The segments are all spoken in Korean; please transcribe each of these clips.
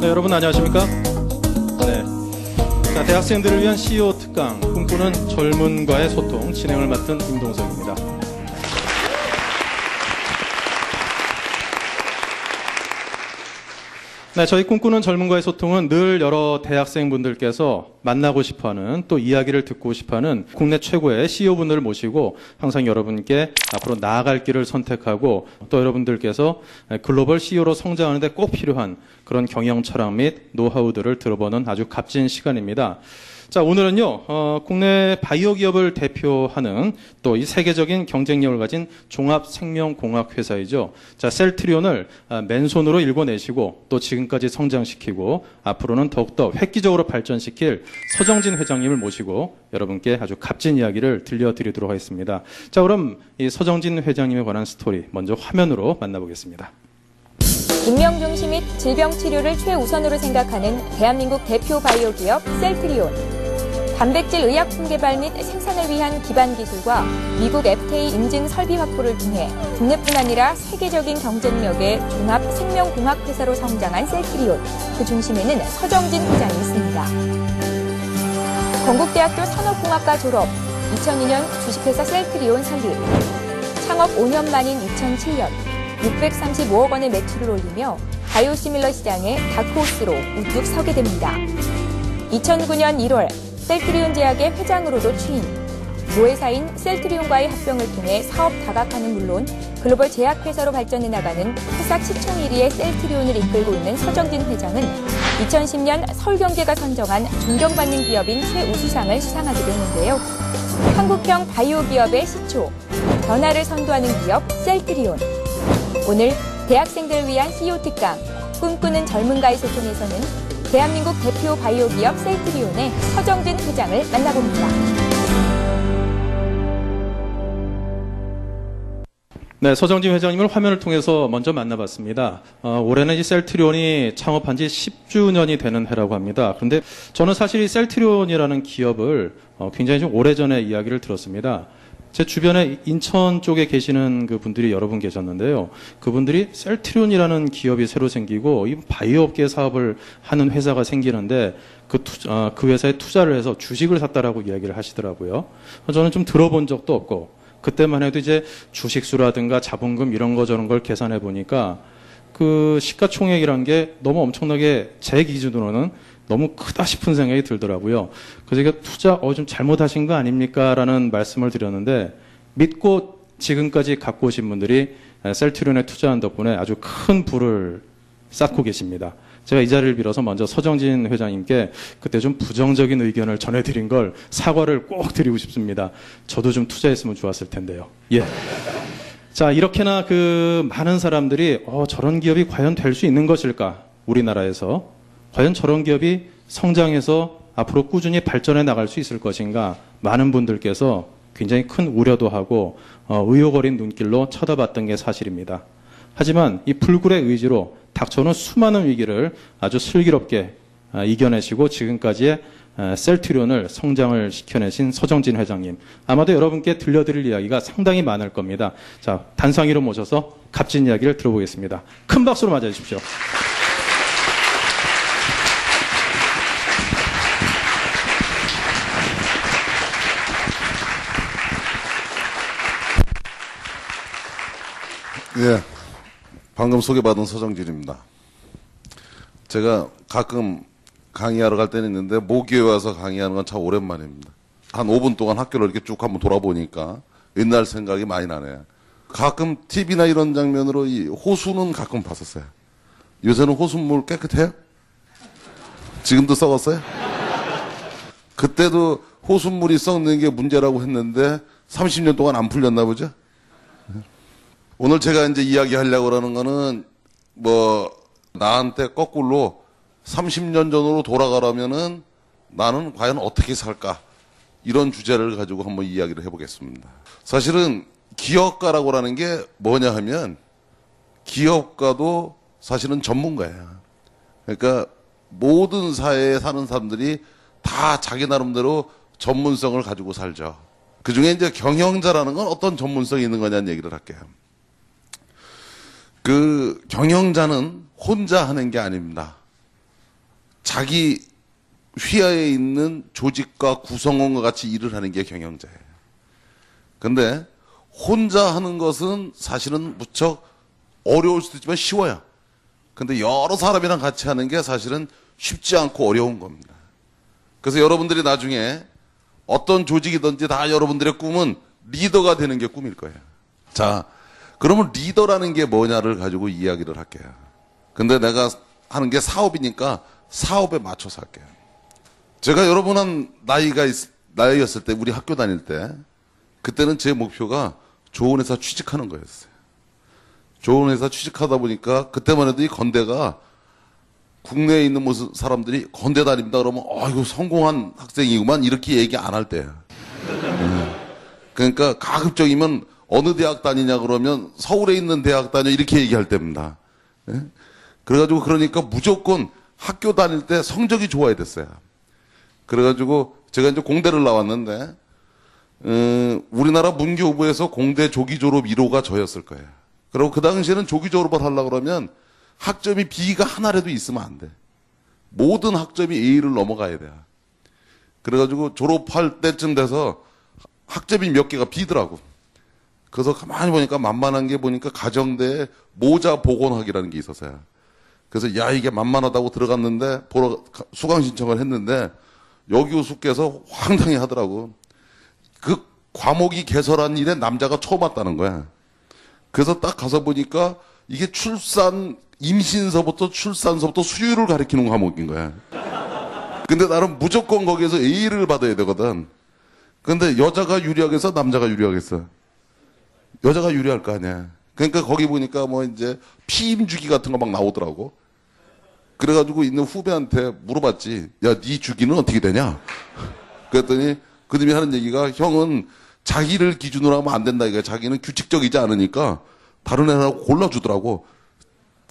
네, 여러분 안녕하십니까? 네. 자, 대학생들을 위한 CEO 특강, 꿈꾸는 젊은과의 소통 진행을 맡은 임동석입니다. 네, 저희 꿈꾸는 젊은과의 소통은 늘 여러 대학생분들께서 만나고 싶어하는, 또 이야기를 듣고 싶어하는 국내 최고의 CEO분들을 모시고 항상 여러분께 앞으로 나아갈 길을 선택하고 또 여러분들께서 글로벌 CEO로 성장하는 데 꼭 필요한 그런 경영 철학 및 노하우들을 들어보는 아주 값진 시간입니다. 자, 오늘은요, 국내 바이오 기업을 대표하는 또 이 세계적인 경쟁력을 가진 종합생명공학 회사이죠. 자, 셀트리온을 맨손으로 일궈내시고 또 지금까지 성장시키고 앞으로는 더욱더 획기적으로 발전시킬 서정진 회장님을 모시고 여러분께 아주 값진 이야기를 들려드리도록 하겠습니다. 자, 그럼 이 서정진 회장님에 관한 스토리 먼저 화면으로 만나보겠습니다. 인명중시 및 질병 치료를 최우선으로 생각하는 대한민국 대표 바이오 기업 셀트리온. 단백질 의약품 개발 및 생산을 위한 기반 기술과 미국 FDA 인증 설비 확보를 통해 국내뿐 아니라 세계적인 경쟁력의 종합 생명공학 회사로 성장한 셀트리온. 그 중심에는 서정진 회장이 있습니다. 건국대학교 산업공학과 졸업, 2002년 주식회사 셀트리온 설립. 창업 5년 만인 2007년 635억 원의 매출을 올리며 바이오시밀러 시장의 다크호스로 우뚝 서게 됩니다. 2009년 1월 셀트리온 제약의 회장으로도 취임. 모회사인 셀트리온과의 합병을 통해 사업 다각화는 물론 글로벌 제약회사로 발전해 나가는 회사 시총 1위의 셀트리온을 이끌고 있는 서정진 회장은 2010년 서울경제가 선정한 존경받는 기업인 최우수상을 수상하게 되는데요. 한국형 바이오 기업의 시초, 변화를 선도하는 기업 셀트리온. 오늘 대학생들을 위한 CEO 특강, 꿈꾸는 젊은가의 소통에서는 대한민국 대표 바이오 기업 셀트리온의 서정진 회장을 만나봅니다. 네, 서정진 회장님을 화면을 통해서 먼저 만나봤습니다. 올해는 이 셀트리온이 창업한 지 10주년이 되는 해라고 합니다. 그런데 저는 사실 이 셀트리온이라는 기업을 굉장히 좀 오래전에 이야기를 들었습니다. 제 주변에 인천 쪽에 계시는 그 분들이 여러 분 계셨는데요. 그분들이 셀트리온이라는 기업이 새로 생기고 이 바이오 업계 사업을 하는 회사가 생기는데 그 회사에 투자를 해서 주식을 샀다라고 이야기를 하시더라고요. 저는 좀 들어본 적도 없고 그때만 해도 이제 주식수라든가 자본금 이런 거 저런 걸 계산해 보니까 그 시가총액이란 게 너무 엄청나게 제 기준으로는 너무 크다 싶은 생각이 들더라고요. 그래서 제가 투자 좀 잘못하신 거 아닙니까? 라는 말씀을 드렸는데 믿고 지금까지 갖고 오신 분들이 셀트리온에 투자한 덕분에 아주 큰 부를 쌓고 계십니다. 제가 이 자리를 빌어서 먼저 서정진 회장님께 그때 좀 부정적인 의견을 전해드린 걸 사과를 꼭 드리고 싶습니다. 저도 좀 투자했으면 좋았을 텐데요. 예. 자, 이렇게나 그 많은 사람들이 저런 기업이 과연 될 수 있는 것일까? 우리나라에서. 과연 저런 기업이 성장해서 앞으로 꾸준히 발전해 나갈 수 있을 것인가? 많은 분들께서 굉장히 큰 우려도 하고 의욕 어린 눈길로 쳐다봤던 게 사실입니다. 하지만 이 불굴의 의지로 닥쳐오는 수많은 위기를 아주 슬기롭게 이겨내시고 지금까지의 셀트리온을 성장을 시켜내신 서정진 회장님. 아마도 여러분께 들려드릴 이야기가 상당히 많을 겁니다. 자, 단상위로 모셔서 값진 이야기를 들어보겠습니다. 큰 박수로 맞아주십시오. 예, 방금 소개받은 서정진입니다. 제가 가끔 강의하러 갈 때는 있는데 모교에 와서 강의하는 건 참 오랜만입니다. 한 5분 동안 학교를 이렇게 쭉 한번 돌아보니까 옛날 생각이 많이 나네요. 가끔 TV나 이런 장면으로 이 호수는 가끔 봤었어요. 요새는 호수물 깨끗해요? 지금도 썩었어요? 그때도 호수물이 썩는 게 문제라고 했는데 30년 동안 안 풀렸나 보죠? 오늘 제가 이제 이야기하려고 하는 거는 나한테 거꾸로 30년 전으로 돌아가라면은 나는 과연 어떻게 살까? 이런 주제를 가지고 한번 이야기를 해보겠습니다. 사실은 기업가라고 하는 게 뭐냐 하면 기업가도 사실은 전문가야. 그러니까 모든 사회에 사는 사람들이 다 자기 나름대로 전문성을 가지고 살죠. 그 중에 이제 경영자라는 건 어떤 전문성이 있는 거냐는 얘기를 할게요. 그 경영자는 혼자 하는 게 아닙니다. 자기 휘하에 있는 조직과 구성원과 같이 일을 하는 게 경영자예요. 근데 혼자 하는 것은 사실은 무척 어려울 수도 있지만 쉬워요. 근데 여러 사람이랑 같이 하는 게 사실은 쉽지 않고 어려운 겁니다. 그래서 여러분들이 나중에 어떤 조직이든지 다 여러분들의 꿈은 리더가 되는 게 꿈일 거예요. 자, 그러면 리더라는 게 뭐냐를 가지고 이야기를 할게요. 근데 내가 하는 게 사업이니까 사업에 맞춰서 할게요. 제가 여러분 한 나이였을 때, 우리 학교 다닐 때, 그때는 제 목표가 좋은 회사 취직하는 거였어요. 좋은 회사 취직하다 보니까 그때만 해도 이 건대가 국내에 있는 무슨 사람들이 건대 다닙니다 그러면 이거 성공한 학생이구만 이렇게 얘기 안 할 때야. 그러니까 가급적이면 어느 대학 다니냐 그러면 서울에 있는 대학 다녀 이렇게 얘기할 때입니다. 예? 그래가지고 그러니까 무조건 학교 다닐 때 성적이 좋아야 됐어요. 그래가지고 제가 이제 공대를 나왔는데 우리나라 문교부에서 공대 조기 졸업 1호가 저였을 거예요. 그리고 그 당시에는 조기 졸업을 하려고 그러면 학점이 B가 하나라도 있으면 안 돼. 모든 학점이 A를 넘어가야 돼. 그래가지고 졸업할 때쯤 돼서 학점이 몇 개가 B더라고. 그래서 가만히 보니까 만만한 게 보니까 가정대에 모자 복원학이라는 게 있었어요. 그래서 야 이게 만만하다고 들어갔는데 수강 신청을 했는데 여교수께서 황당해 하더라고. 그 과목이 개설한 일에 남자가 처음 왔다는 거야. 그래서 딱 가서 보니까 이게 임신서부터 출산서부터 수유를 가리키는 과목인 거야. 근데 나는 무조건 거기에서 A를 받아야 되거든. 근데 여자가 유리하겠어? 남자가 유리하겠어? 여자가 유리할 거 아니야. 그러니까 거기 보니까 뭐 이제 피임 주기 같은 거 막 나오더라고. 그래가지고 있는 후배한테 물어봤지. 야, 네 주기는 어떻게 되냐? 그랬더니 그님이 하는 얘기가 형은 자기를 기준으로 하면 안 된다 이거야. 자기는 규칙적이지 않으니까 다른 애하고 골라주더라고.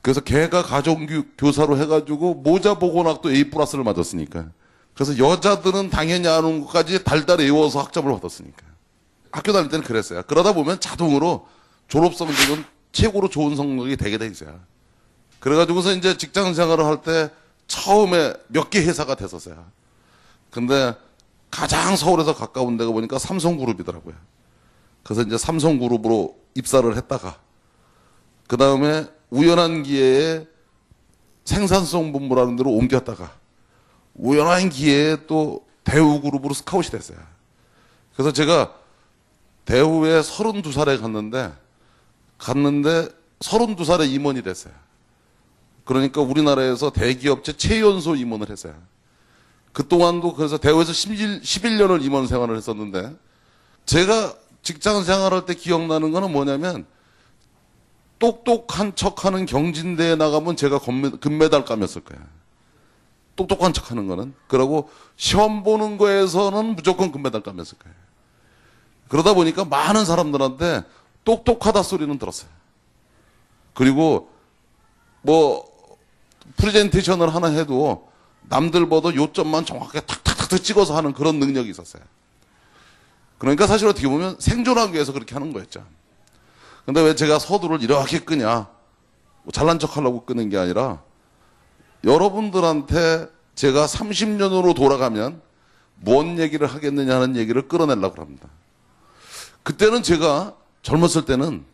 그래서 걔가 가정교사로 해가지고 모자 복원학도 A 플러스를 맞았으니까. 그래서 여자들은 당연히 아는 것까지 달달 외워서 학점을 받았으니까. 학교 다닐 때는 그랬어요. 그러다 보면 자동으로 졸업 성적은 최고로 좋은 성적이 되게 돼 있어요. 그래가지고서 이제 직장 생활을 할 때 처음에 몇 개 회사가 됐었어요. 근데 가장 서울에서 가까운 데가 보니까 삼성그룹이더라고요. 그래서 이제 삼성그룹으로 입사를 했다가 그 다음에 우연한 기회에 생산성본부라는 데로 옮겼다가 우연한 기회에 또 대우그룹으로 스카웃이 됐어요. 그래서 제가 대우에 32살에 갔는데 32살에 임원이 됐어요. 그러니까 우리나라에서 대기업체 최연소 임원을 했어요. 그동안도 그래서 대우에서 11년을 임원 생활을 했었는데 제가 직장 생활할 때 기억나는 거는 뭐냐면 똑똑한 척하는 경진대에 나가면 제가 금메달 감이었을 거야. 똑똑한 척하는 거는. 그러고 시험 보는 거에서는 무조건 금메달 감이었을 거예요. 그러다 보니까 많은 사람들한테 똑똑하다 소리는 들었어요. 그리고 뭐 프레젠테이션을 하나 해도 남들보다 요점만 정확하게 탁탁탁 찍어서 하는 그런 능력이 있었어요. 그러니까 사실 어떻게 보면 생존하기 위해서 그렇게 하는 거였죠. 근데 왜 제가 서두를 이렇게 끄냐? 뭐 잘난 척 하려고 끄는 게 아니라 여러분들한테 제가 30년으로 돌아가면 뭔 얘기를 하겠느냐 하는 얘기를 끌어내려고 합니다. 그때는 제가 젊었을 때는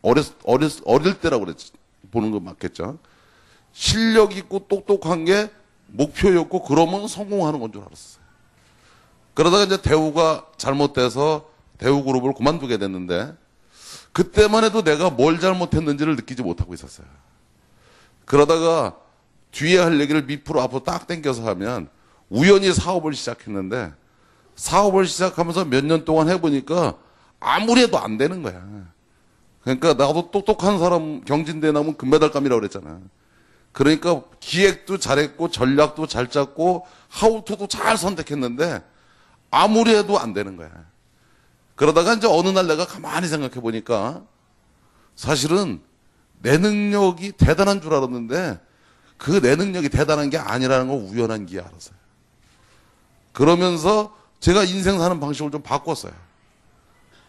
어릴 때라고 그랬지. 보는 거 맞겠죠? 실력 있고 똑똑한 게 목표였고 그러면 성공하는 건 줄 알았어요. 그러다가 이제 대우가 잘못돼서 대우그룹을 그만두게 됐는데 그때만 해도 내가 뭘 잘못했는지를 느끼지 못하고 있었어요. 그러다가 뒤에 할 얘기를 밑으로 앞으로 딱 당겨서 하면 우연히 사업을 시작했는데 사업을 시작하면서 몇 년 동안 해보니까 아무리 해도 안 되는 거야. 그러니까 나도 똑똑한 사람 경진대에 나오면 금메달감이라고 그랬잖아. 그러니까 기획도 잘했고 전략도 잘 짰고 하우투도 잘 선택했는데 아무리 해도 안 되는 거야. 그러다가 이제 어느 날 내가 가만히 생각해 보니까 사실은 내 능력이 대단한 줄 알았는데 그 내 능력이 대단한 게 아니라는 걸 우연한 기회에 알았어요. 그러면서 제가 인생 사는 방식을 좀 바꿨어요.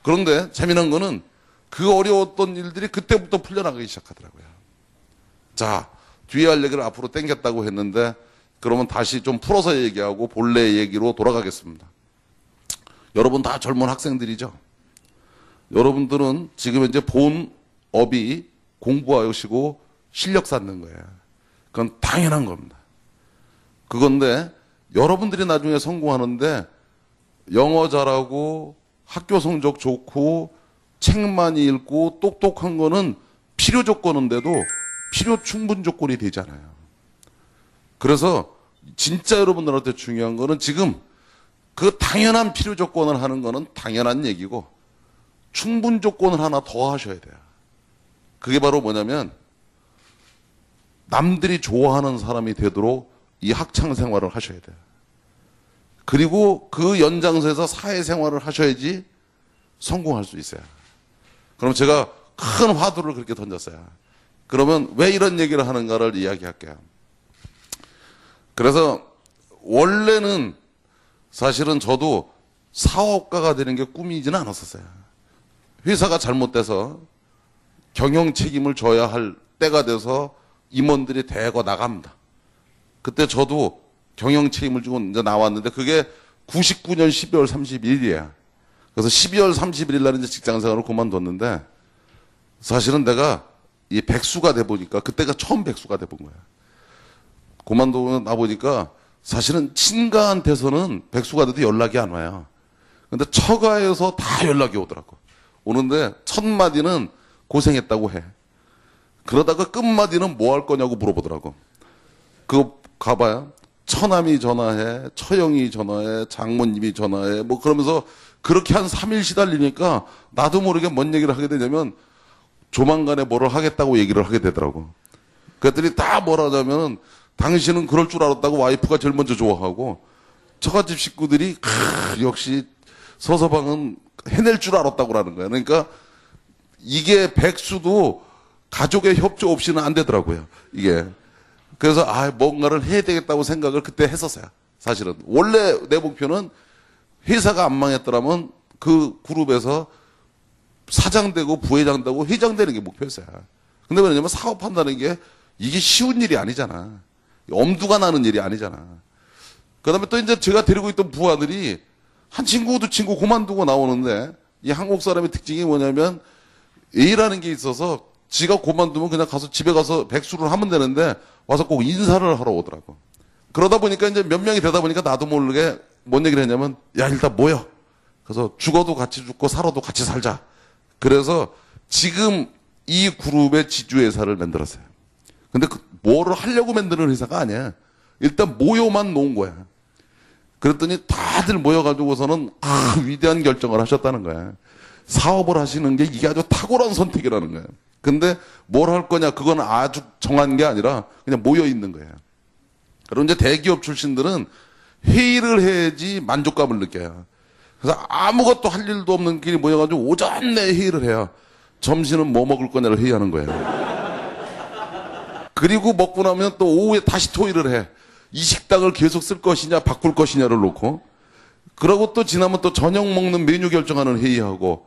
그런데 재미난 거는 그 어려웠던 일들이 그때부터 풀려나가기 시작하더라고요. 자, 뒤에 할 얘기를 앞으로 당겼다고 했는데 그러면 다시 좀 풀어서 얘기하고 본래 얘기로 돌아가겠습니다. 여러분 다 젊은 학생들이죠. 여러분들은 지금 이제 본업이 공부하시고 실력 쌓는 거예요. 그건 당연한 겁니다. 그건데 여러분들이 나중에 성공하는데 영어 잘하고 학교 성적 좋고 책 많이 읽고 똑똑한 거는 필요 조건인데도 필요 충분 조건이 되잖아요. 그래서 진짜 여러분들한테 중요한 거는 지금 그 당연한 필요 조건을 하는 거는 당연한 얘기고 충분 조건을 하나 더 하셔야 돼요. 그게 바로 뭐냐면 남들이 좋아하는 사람이 되도록 이 학창 생활을 하셔야 돼요. 그리고 그 연장선에서 사회생활을 하셔야지 성공할 수 있어요. 그럼 제가 큰 화두를 그렇게 던졌어요. 그러면 왜 이런 얘기를 하는가를 이야기할게요. 그래서 원래는 사실은 저도 사업가가 되는 게 꿈이지는 않았었어요. 회사가 잘못돼서 경영 책임을 져야 할 때가 돼서 임원들이 대거 나갑니다. 그때 저도 경영 책임을 지고 이제 나왔는데 그게 99년 12월 31일이에요. 그래서 12월 31일 날 이제 직장 생활을 그만뒀는데 사실은 내가 이 백수가 돼 보니까 그때가 처음 백수가 돼 본 거야. 그만두고 나 보니까 사실은 친가한테서는 백수가 돼도 연락이 안 와요. 근데 처가에서 다 연락이 오더라고. 오는데 첫 마디는 고생했다고 해. 그러다가 끝마디는 뭐 할 거냐고 물어보더라고. 그거 가봐요. 처남이 전화해, 처형이 전화해, 장모님이 전화해, 뭐 그러면서 그렇게 한 3일 시달리니까 나도 모르게 뭔 얘기를 하게 되냐면 조만간에 뭐를 하겠다고 얘기를 하게 되더라고. 그랬더니 다 뭐라 하자면은 당신은 그럴 줄 알았다고 와이프가 제일 먼저 좋아하고 처갓집 식구들이 역시 서서방은 해낼 줄 알았다고 라는 거야. 그러니까 이게 백수도 가족의 협조 없이는 안 되더라고요. 이게. 그래서 뭔가를 해야 되겠다고 생각을 그때 했었어요. 사실은. 원래 내 목표는 회사가 안 망했더라면 그 그룹에서 사장 되고 부회장 되고 회장 되는 게 목표였어요. 근데 왜냐면 사업한다는 게 이게 쉬운 일이 아니잖아. 엄두가 나는 일이 아니잖아. 그 다음에 또 이제 제가 데리고 있던 부하들이 한 친구 두 친구 그만두고 나오는데 이 한국 사람의 특징이 뭐냐면 A라는 게 있어서 지가 그만두면 그냥 가서 집에 가서 백수를 하면 되는데 와서 꼭 인사를 하러 오더라고. 그러다 보니까 이제 몇 명이 되다 보니까 나도 모르게 뭔 얘기를 했냐면 야 일단 모여. 그래서 죽어도 같이 죽고 살아도 같이 살자. 그래서 지금 이 그룹의 지주회사를 만들었어요. 근데 뭐를 하려고 만드는 회사가 아니야. 일단 모여만 놓은 거야. 그랬더니 다들 모여가지고서는 위대한 결정을 하셨다는 거야. 사업을 하시는 게 이게 아주 탁월한 선택이라는 거야. 근데 뭘 할 거냐 그건 아주 정한 게 아니라 그냥 모여 있는 거예요. 그리고 이제 대기업 출신들은 회의를 해야지 만족감을 느껴요. 그래서 아무것도 할 일도 없는 길이 모여가지고 오전 내 회의를 해요. 점심은 뭐 먹을 거냐를 회의하는 거예요. 그리고 먹고 나면 또 오후에 다시 토의를 해. 이 식당을 계속 쓸 것이냐 바꿀 것이냐를 놓고. 그러고 또 지나면 또 저녁 먹는 메뉴 결정하는 회의하고.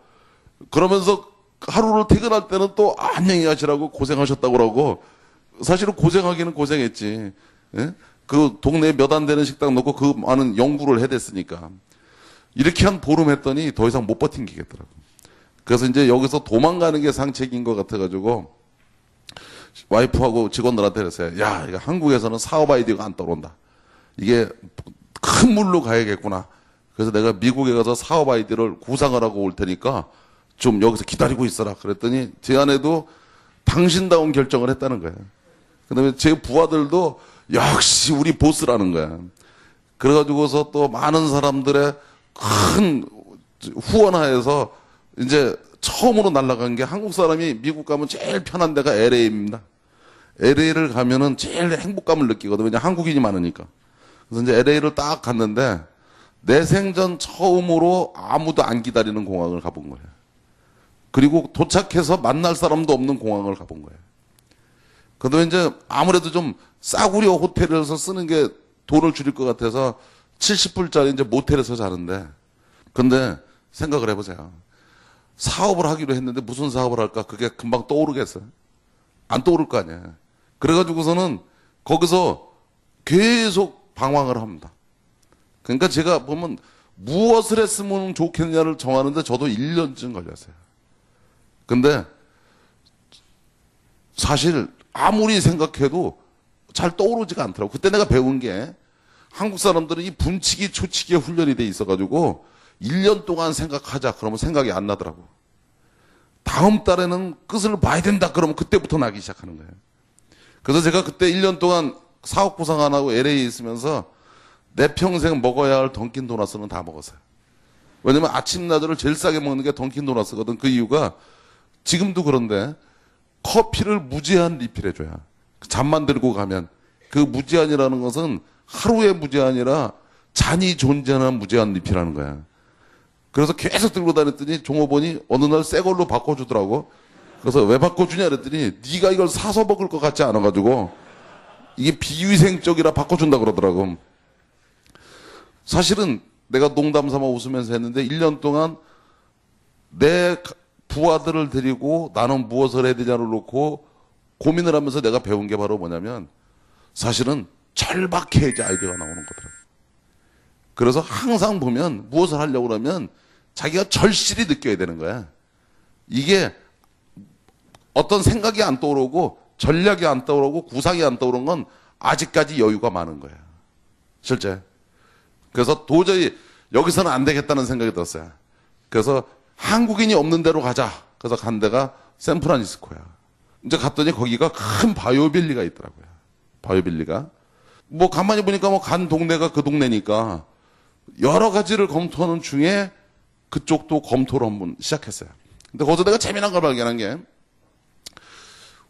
그러면서 하루를 퇴근할 때는 또 안녕히 가시라고 고생하셨다고 그러고. 사실은 고생하기는 고생했지. 예? 그 동네에 몇 안 되는 식당 놓고 그 많은 연구를 해댔으니까. 이렇게 한 보름 했더니 더 이상 못 버틴기겠더라고. 그래서 이제 여기서 도망가는 게 상책인 것 같아가지고 와이프하고 직원들한테 그랬어요. 야, 이거 한국에서는 사업 아이디어가 안 떠오른다. 이게 큰 물로 가야겠구나. 그래서 내가 미국에 가서 사업 아이디어를 구상을 하고 올 테니까 좀 여기서 기다리고 있어라. 그랬더니 제 아내도 당신다운 결정을 했다는 거예요. 그 다음에 제 부하들도 역시 우리 보스라는 거야. 그래가지고서 또 많은 사람들의 큰 후원하에서 이제 처음으로 날아간 게 한국 사람이 미국 가면 제일 편한 데가 LA입니다. LA를 가면은 제일 행복감을 느끼거든요. 왜냐면 한국인이 많으니까. 그래서 이제 LA를 딱 갔는데 내 생전 처음으로 아무도 안 기다리는 공항을 가본 거예요. 그리고 도착해서 만날 사람도 없는 공항을 가본 거예요. 그다음에 이제 아무래도 좀 싸구려 호텔에서 쓰는 게 돈을 줄일 것 같아서 70불짜리 이제 모텔에서 자는데 근데 생각을 해보세요. 사업을 하기로 했는데 무슨 사업을 할까? 그게 금방 떠오르겠어요? 안 떠오를 거 아니야. 그래가지고서는 거기서 계속 방황을 합니다. 그러니까 제가 보면 무엇을 했으면 좋겠냐를 정하는데 저도 1년쯤 걸렸어요. 근데 사실 아무리 생각해도 잘 떠오르지가 않더라고. 그때 내가 배운 게 한국 사람들은 이 분치기 초치기에 훈련이 돼 있어가지고 1년 동안 생각하자 그러면 생각이 안 나더라고. 다음 달에는 끝을 봐야 된다 그러면 그때부터 나기 시작하는 거예요. 그래서 제가 그때 1년 동안 사업 구상 안 하고 LA에 있으면서 내 평생 먹어야 할 던킨 도너츠는 다 먹었어요. 왜냐면 아침 낮을 제일 싸게 먹는 게 던킨 도너츠거든. 그 이유가 지금도 그런데 커피를 무제한 리필해줘야. 잠만 들고 가면 그 무제한이라는 것은 하루의 무제한이라 잔이 존재하는 무제한 리필하는 거야. 그래서 계속 들고 다녔더니 종업원이 어느 날 새 걸로 바꿔주더라고. 그래서 왜 바꿔주냐 그랬더니 네가 이걸 사서 먹을 것 같지 않아가지고 이게 비위생적이라 바꿔준다 그러더라고. 사실은 내가 농담 삼아 웃으면서 했는데 1년 동안 내 부하들을 데리고 나는 무엇을 해야 되냐를 놓고 고민을 하면서 내가 배운 게 바로 뭐냐면 사실은 절박해야지 아이디어가 나오는 거더라고요. 그래서 항상 보면 무엇을 하려고 그러면 자기가 절실히 느껴야 되는 거야. 이게 어떤 생각이 안 떠오르고 전략이 안 떠오르고 구상이 안 떠오르는 건 아직까지 여유가 많은 거야. 실제. 그래서 도저히 여기서는 안 되겠다는 생각이 들었어요. 그래서 한국인이 없는 데로 가자. 그래서 간 데가 샌프란시스코야. 이제 갔더니 거기가 큰 바이오빌리가 있더라고요. 바이오빌리가. 뭐 가만히 보니까 뭐 간 동네가 그 동네니까 여러 가지를 검토하는 중에 그쪽도 검토를 한번 시작했어요. 근데 거기서 내가 재미난 걸 발견한 게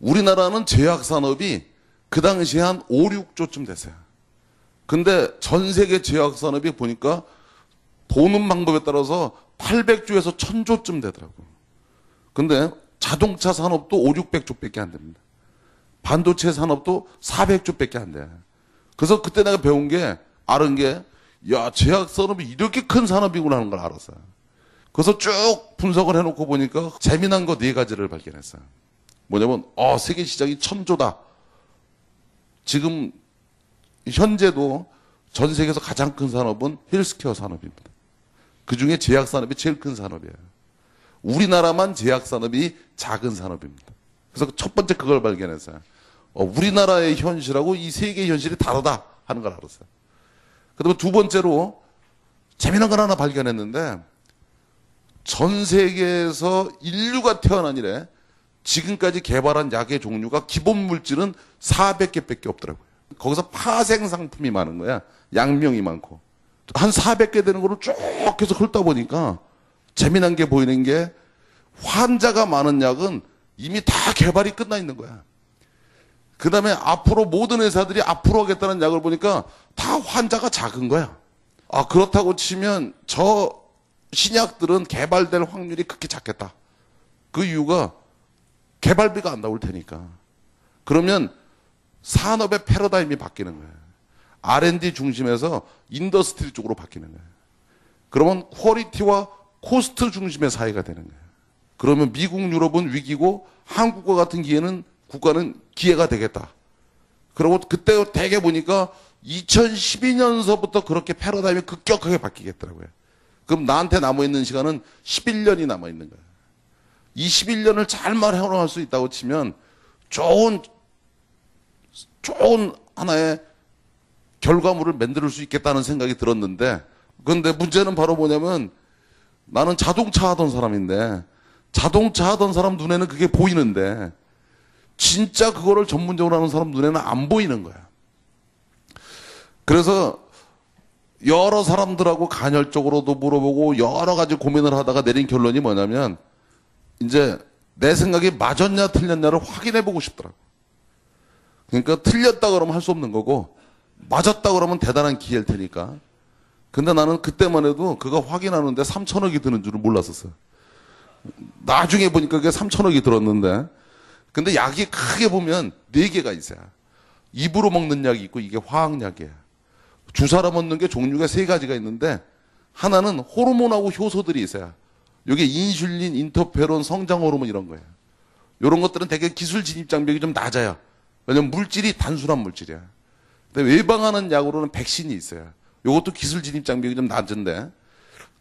우리나라는 제약 산업이 그 당시에 한 5, 6조쯤 됐어요. 근데 전 세계 제약 산업이 보니까 보는 방법에 따라서 800조에서 1000조쯤 되더라고요. 근데 자동차 산업도 5, 600조밖에 안 됩니다. 반도체 산업도 400조밖에 안 돼. 그래서 그때 내가 배운 게, 알은 게, 야, 제약 산업이 이렇게 큰 산업이구나 하는 걸 알았어요. 그래서 쭉 분석을 해놓고 보니까 재미난 거 4가지를 발견했어요. 뭐냐면, 세계 시장이 1000조다. 지금, 현재도 전 세계에서 가장 큰 산업은 헬스케어 산업입니다. 그 중에 제약 산업이 제일 큰 산업이에요. 우리나라만 제약 산업이 작은 산업입니다. 그래서 첫 번째 그걸 발견했어요. 우리나라의 현실하고 이 세계의 현실이 다르다 하는 걸 알았어요. 그다음에 두 번째로 재미난 걸 하나 발견했는데 전 세계에서 인류가 태어난 이래 지금까지 개발한 약의 종류가 기본 물질은 400개밖에 없더라고요. 거기서 파생 상품이 많은 거야. 약명이 많고. 한 400개 되는 거를 쭉 해서 훑다 보니까 재미난 게 보이는 게 환자가 많은 약은 이미 다 개발이 끝나 있는 거야. 그 다음에 앞으로 모든 회사들이 앞으로 하겠다는 약을 보니까 다 환자가 작은 거야. 그렇다고 치면 저 신약들은 개발될 확률이 극히 작겠다. 그 이유가 개발비가 안 나올 테니까. 그러면 산업의 패러다임이 바뀌는 거예요. R&D 중심에서 인더스트리 쪽으로 바뀌는 거예요. 그러면 퀄리티와 코스트 중심의 사회가 되는 거예요. 그러면 미국, 유럽은 위기고 한국과 같은 국가는 기회가 되겠다. 그리고 그때 대개 보니까 2012년서부터 그렇게 패러다임이 급격하게 바뀌겠더라고요. 그럼 나한테 남아있는 시간은 11년이 남아있는 거예요. 이 11년을 잘만 해나갈 수 있다고 치면 좋은 하나의 결과물을 만들 수 있겠다는 생각이 들었는데, 그런데 문제는 바로 뭐냐면 나는 자동차 하던 사람인데 자동차 하던 사람 눈에는 그게 보이는데 진짜 그거를 전문적으로 하는 사람 눈에는 안 보이는 거야. 그래서 여러 사람들하고 간헐적으로도 물어보고 여러 가지 고민을 하다가 내린 결론이 뭐냐면 이제 내 생각이 맞았냐 틀렸냐를 확인해 보고 싶더라고. 그러니까 틀렸다 그러면 할 수 없는 거고 맞았다 그러면 대단한 기회일 테니까. 근데 나는 그때만 해도 그거 확인하는데 3천억이 드는 줄을 몰랐었어. 나중에 보니까 그게 3천억이 들었는데, 근데 약이 크게 보면 4개가 있어요. 입으로 먹는 약이 있고 이게 화학약이에요. 주사로 먹는 게 종류가 3가지가 있는데 하나는 호르몬하고 효소들이 있어요. 이게 인슐린, 인터페론, 성장 호르몬 이런 거예요. 이런 것들은 되게 기술 진입 장벽이 좀 낮아요. 왜냐면 물질이 단순한 물질이야. 근데 예방하는 약으로는 백신이 있어요. 이것도 기술 진입 장벽이 좀 낮은데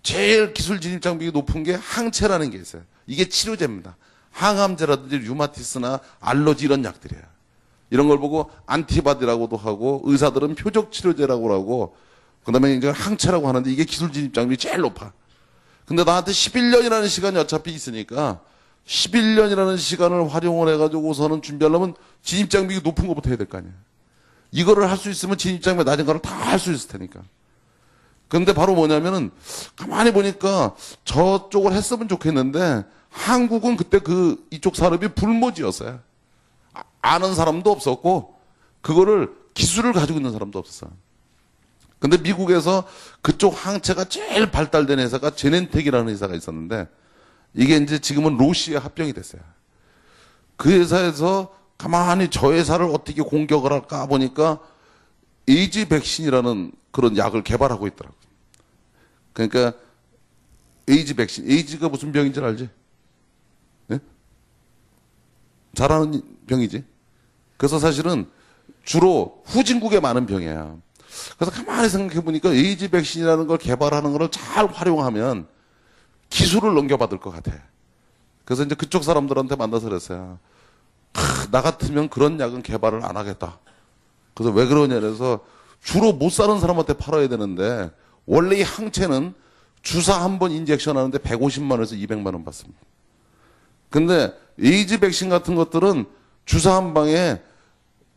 제일 기술 진입 장벽이 높은 게 항체라는 게 있어요. 이게 치료제입니다. 항암제라든지 류마티스나 알러지 이런 약들이에요. 이런 걸 보고 안티바디라고도 하고 의사들은 표적 치료제라고 하고 그다음에 이제 항체라고 하는데 이게 기술 진입 장벽이 제일 높아. 근데 나한테 11년이라는 시간이 어차피 있으니까 11년이라는 시간을 활용을 해가지고서는 준비하려면 진입 장벽이 높은 것부터 해야 될 거 아니야. 이거를 할 수 있으면 진입 장벽 낮은 거를 다 할 수 있을 테니까. 근데 바로 뭐냐면은 가만히 보니까 저쪽을 했으면 좋겠는데 한국은 그때 이쪽 산업이 불모지였어요. 아는 사람도 없었고 그거를 기술을 가지고 있는 사람도 없었어. 근데 미국에서 그쪽 항체가 제일 발달된 회사가 제넨텍이라는 회사가 있었는데 이게 이제 지금은 로시에 합병이 됐어요. 그 회사에서 가만히 저 회사를 어떻게 공격을 할까 보니까 에이즈 백신이라는 그런 약을 개발하고 있더라고요. 그러니까 에이즈 백신, 에이즈가 무슨 병인지 알지? 네? 잘 아는 병이지. 그래서 사실은 주로 후진국에 많은 병이에요. 그래서 가만히 생각해 보니까 에이즈 백신이라는 걸 개발하는 걸 잘 활용하면 기술을 넘겨받을 것 같아. 그래서 이제 그쪽 사람들한테 만나서 그랬어요. 나 같으면 그런 약은 개발을 안 하겠다. 그래서 왜 그러냐 그래서 주로 못 사는 사람한테 팔아야 되는데 원래 이 항체는 주사 한 번 인젝션 하는데 150만 원에서 200만 원 받습니다. 근데 에이즈 백신 같은 것들은 주사 한 방에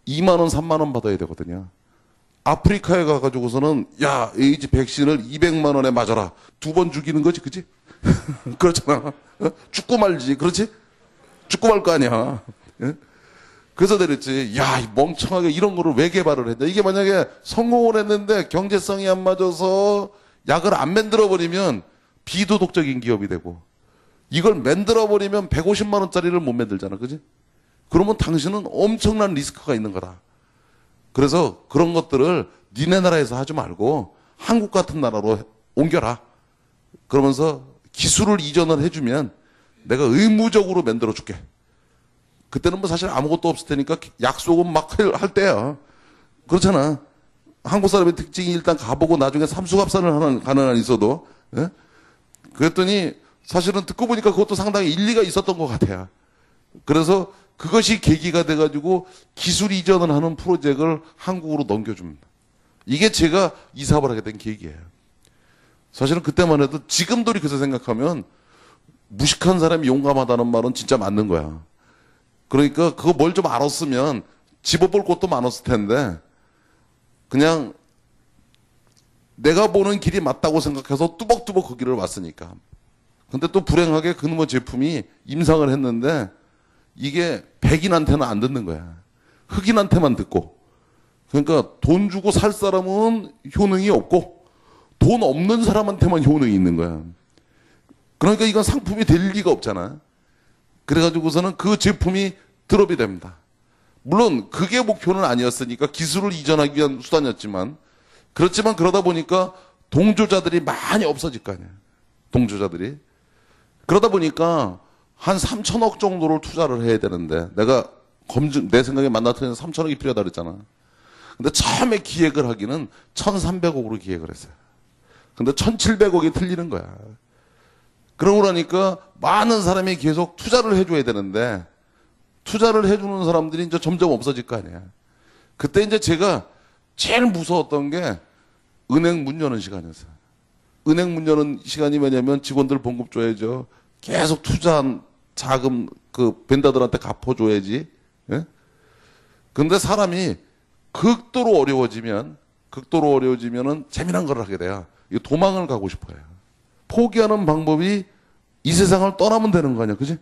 2만 원, 3만 원 받아야 되거든요. 아프리카에 가가지고서는 야 에이즈 백신을 200만 원에 맞아라. 2번 죽이는 거지, 그치? 그렇잖아. 죽고 말지, 그렇지? 죽고 말 거 아니야. 예? 그래서 내렸지. 야, 이 멍청하게 이런 거를 왜 개발을 했냐. 이게 만약에 성공을 했는데 경제성이 안 맞아서 약을 안 만들어버리면 비도덕적인 기업이 되고 이걸 만들어버리면 150만 원짜리를 못 만들잖아. 그지? 그러면 당신은 엄청난 리스크가 있는 거다. 그래서 그런 것들을 니네 나라에서 하지 말고 한국 같은 나라로 옮겨라. 그러면서 기술을 이전을 해주면 내가 의무적으로 만들어 줄게. 그때는 뭐 사실 아무것도 없을 테니까 약속은 막 할 때야. 그렇잖아. 한국 사람의 특징이 일단 가보고 나중에 삼수갑산을 가는 한 있어도. 예? 그랬더니 사실은 듣고 보니까 그것도 상당히 일리가 있었던 것 같아요. 그래서 그것이 계기가 돼가지고 기술 이전을 하는 프로젝트를 한국으로 넘겨줍니다. 이게 제가 이 사업을 하게 된 계기예요. 사실은 그때만 해도 지금 돌이켜서 생각하면 무식한 사람이 용감하다는 말은 진짜 맞는 거야. 그러니까 그거 뭘 좀 알았으면 집어볼 곳도 많았을 텐데 그냥 내가 보는 길이 맞다고 생각해서 뚜벅뚜벅 그 길을 왔으니까. 근데 또 불행하게 그놈의 제품이 임상을 했는데 이게 백인한테는 안 듣는 거야. 흑인한테만 듣고. 그러니까 돈 주고 살 사람은 효능이 없고 돈 없는 사람한테만 효능이 있는 거야. 그러니까 이건 상품이 될 리가 없잖아. 그래가지고서는 그 제품이 드롭이 됩니다. 물론 그게 목표는 아니었으니까 기술을 이전하기 위한 수단이었지만 그렇지만 그러다 보니까 동조자들이 많이 없어질 거 아니야. 동조자들이. 그러다 보니까 한 3천억 정도를 투자를 해야 되는데 내가 내 생각에 만났더니 3천억이 필요하다 그랬잖아. 근데 처음에 기획을 하기는 1,300억으로 기획을 했어요. 근데 1,700억이 틀리는 거야. 그러고 나니까 많은 사람이 계속 투자를 해줘야 되는데 투자를 해주는 사람들이 이제 점점 없어질 거 아니야. 그때 이제 제가 제일 무서웠던 게 은행 문 여는 시간이었어요. 은행 문 여는 시간이 뭐냐면 직원들 봉급 줘야죠. 계속 투자한 자금 그 벤더들한테 갚아줘야지. 예? 근데 사람이 극도로 어려워지면은 재미난 걸 하게 돼요. 이거 도망을 가고 싶어요. 포기하는 방법이 이 세상을 떠나면 되는 거 아니야, 그지?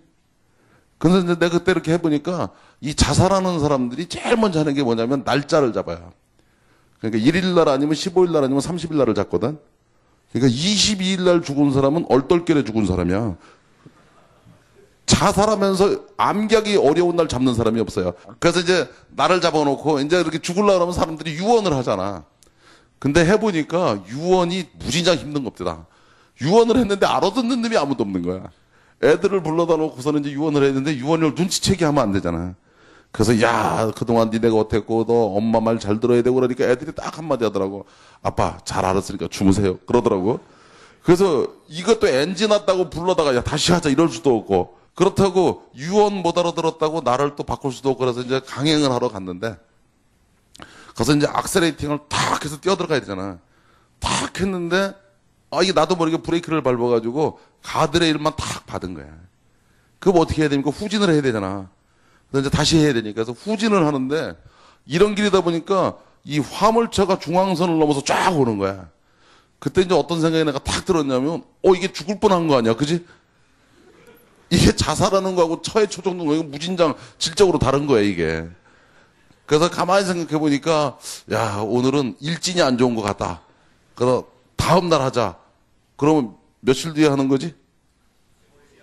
그래서 이제 내가 그때 이렇게 해보니까 이 자살하는 사람들이 제일 먼저 하는 게 뭐냐면 날짜를 잡아요. 그러니까 1일 날 아니면 15일 날 아니면 30일 날을 잡거든. 그러니까 22일 날 죽은 사람은 얼떨결에 죽은 사람이야. 자살하면서 암기하기 어려운 날 잡는 사람이 없어요. 그래서 이제 나를 잡아놓고 이제 이렇게 죽으려고 하면 사람들이 유언을 하잖아. 근데 해보니까 유언이 무진장 힘든 겁니다. 유언을 했는데 알아듣는 놈이 아무도 없는 거야. 애들을 불러다 놓고서는 이제 유언을 했는데 유언을 눈치채게 하면 안 되잖아. 그래서 야, 그동안 니네가 어땠고 너 엄마 말 잘 들어야 되고 그러니까 애들이 딱 한마디 하더라고. 아빠 잘 알았으니까 주무세요. 그러더라고. 그래서 이것도 엔진 났다고 불러다가 야 다시 하자 이럴 수도 없고, 그렇다고 유언 못 알아들었다고 나를 또 바꿀 수도 없고, 그래서 이제 강행을 하러 갔는데, 가서 이제 악셀레이팅을 탁 해서 뛰어들어가야 되잖아. 탁 했는데 이게 나도 모르게 브레이크를 밟아가지고 가드레일만 탁 받은 거야. 그럼 어떻게 해야 됩니까? 후진을 해야 되잖아. 그래서 이제 다시 해야 되니까. 그래서 후진을 하는데 이런 길이다 보니까 이 화물차가 중앙선을 넘어서 쫙 오는 거야. 그때 이제 어떤 생각이 내가 탁 들었냐면, 이게 죽을 뻔한 거 아니야, 그지? 이게 자살하는 거하고 처해 초정는 거, 이거 무진장 질적으로 다른 거야, 이게. 그래서 가만히 생각해 보니까, 야, 오늘은 일진이 안 좋은 것 같다. 그래서 다음날 하자. 그러면 며칠 뒤에 하는 거지?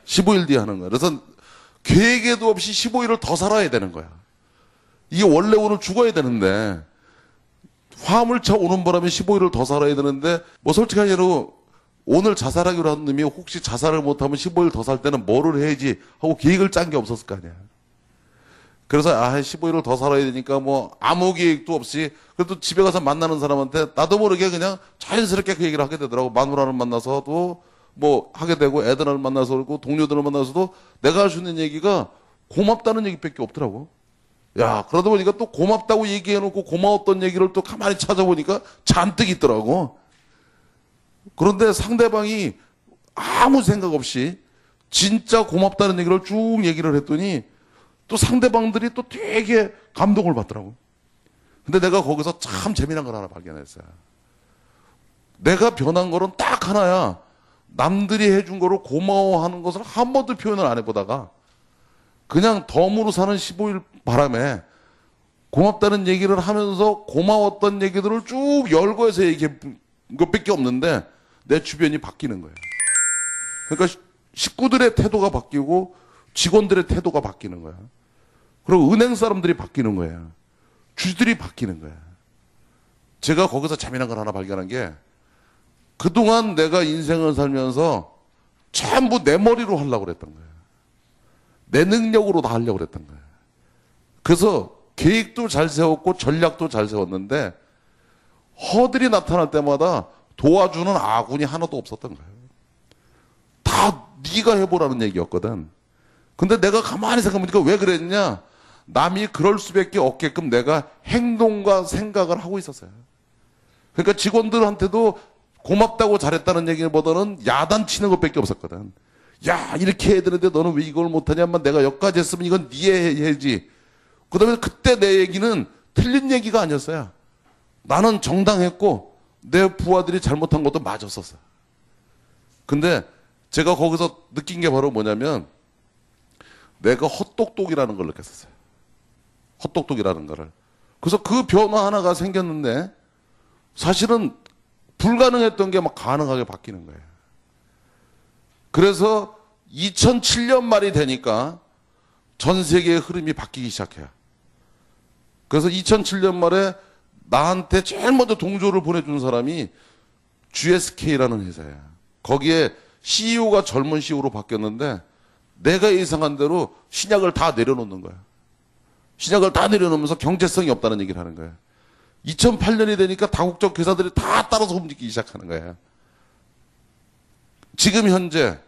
15일 뒤에 하는 거야. 그래서 계획에도 없이 15일을 더 살아야 되는 거야. 이게 원래 오늘 죽어야 되는데, 화물차 오는 바람에 15일을 더 살아야 되는데, 뭐 솔직한 예로 오늘 자살하기로 한 놈이 혹시 자살을 못하면 15일 더 살 때는 뭐를 해야지 하고 계획을 짠 게 없었을 거 아니야. 그래서 15일을 더 살아야 되니까 뭐 아무 계획도 없이 그래도 집에 가서 만나는 사람한테 나도 모르게 그냥 자연스럽게 그 얘기를 하게 되더라고. 마누라를 만나서도 뭐 하게 되고, 애들을 만나서 그러고, 동료들을 만나서도 내가 할 수 있는 얘기가 고맙다는 얘기밖에 없더라고. 야, 그러다 보니까 또 고맙다고 얘기해놓고 고마웠던 얘기를 또 가만히 찾아보니까 잔뜩 있더라고. 그런데 상대방이 아무 생각 없이 진짜 고맙다는 얘기를 쭉 얘기를 했더니 또 상대방들이 또 되게 감동을 받더라고. 근데 내가 거기서 참 재미난 걸 하나 발견했어요. 내가 변한 거는 딱 하나야. 남들이 해준 거를 고마워하는 것을 한 번도 표현을 안 해보다가 그냥 덤으로 사는 15일 바람에 고맙다는 얘기를 하면서 고마웠던 얘기들을 쭉 열거해서 얘기한 것밖에 없는데 내 주변이 바뀌는 거예요. 그러니까 식구들의 태도가 바뀌고 직원들의 태도가 바뀌는 거야. 그리고 은행 사람들이 바뀌는 거야. 주들이 바뀌는 거야. 제가 거기서 재미난 걸 하나 발견한 게, 그동안 내가 인생을 살면서 전부 내 머리로 하려고 그랬던 거야. 내 능력으로 다 하려고 그랬던 거야. 그래서 계획도 잘 세웠고 전략도 잘 세웠는데 허들이 나타날 때마다 도와주는 아군이 하나도 없었던 거예요. 다 네가 해보라는 얘기였거든. 근데 내가 가만히 생각해보니까 왜 그랬냐? 남이 그럴 수밖에 없게끔 내가 행동과 생각을 하고 있었어요. 그러니까 직원들한테도 고맙다고 잘했다는 얘기보다는 야단치는 것밖에 없었거든. 야, 이렇게 해야 되는데 너는 왜 이걸 못하냐만, 내가 여기까지 했으면 이건 네 해야지. 그 다음에 그때 내 얘기는 틀린 얘기가 아니었어요. 나는 정당했고 내 부하들이 잘못한 것도 맞았었어. 근데 제가 거기서 느낀 게 바로 뭐냐면, 내가 헛똑똑이라는 걸 느꼈었어요. 헛똑똑이라는 거를. 그래서 그 변화 하나가 생겼는데 사실은 불가능했던 게 막 가능하게 바뀌는 거예요. 그래서 2007년 말이 되니까 전 세계의 흐름이 바뀌기 시작해요. 그래서 2007년 말에 나한테 제일 먼저 동조를 보내준 사람이 GSK라는 회사야. 거기에 CEO가 젊은 CEO로 바뀌었는데 내가 예상한 대로 신약을 다 내려놓는 거야. 신약을 다 내려놓으면서 경제성이 없다는 얘기를 하는 거야. 2008년이 되니까 다국적 회사들이 다 따라서 움직이기 시작하는 거야. 지금 현재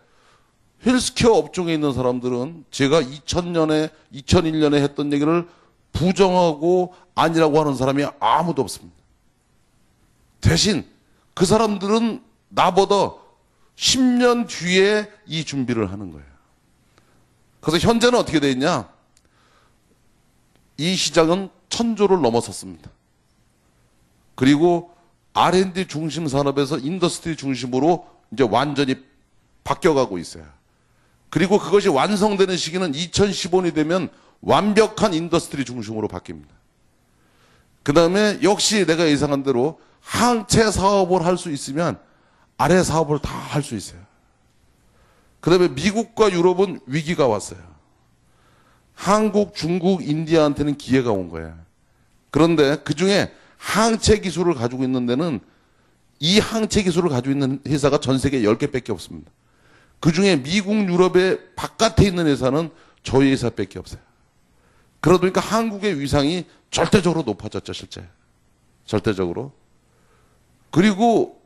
헬스케어 업종에 있는 사람들은 제가 2000년에 2001년에 했던 얘기를 부정하고 아니라고 하는 사람이 아무도 없습니다. 대신 그 사람들은 나보다 10년 뒤에 이 준비를 하는 거예요. 그래서 현재는 어떻게 되어 있냐? 이 시장은 1000조를 넘어섰습니다. 그리고 R&D 중심 산업에서 인더스트리 중심으로 이제 완전히 바뀌어가고 있어요. 그리고 그것이 완성되는 시기는 2015년이 되면 완벽한 인더스트리 중심으로 바뀝니다. 그 다음에 역시 내가 예상한 대로 항체 사업을 할 수 있으면 아래 사업을 다 할 수 있어요. 그 다음에 미국과 유럽은 위기가 왔어요. 한국, 중국, 인디아한테는 기회가 온 거예요. 그런데 그 중에 항체 기술을 가지고 있는 데는, 이 항체 기술을 가지고 있는 회사가 전 세계에 10개밖에 없습니다. 그 중에 미국, 유럽의 바깥에 있는 회사는 저희 회사밖에 없어요. 그러다 보니까 한국의 위상이 절대적으로 높아졌죠, 실제. 절대적으로. 그리고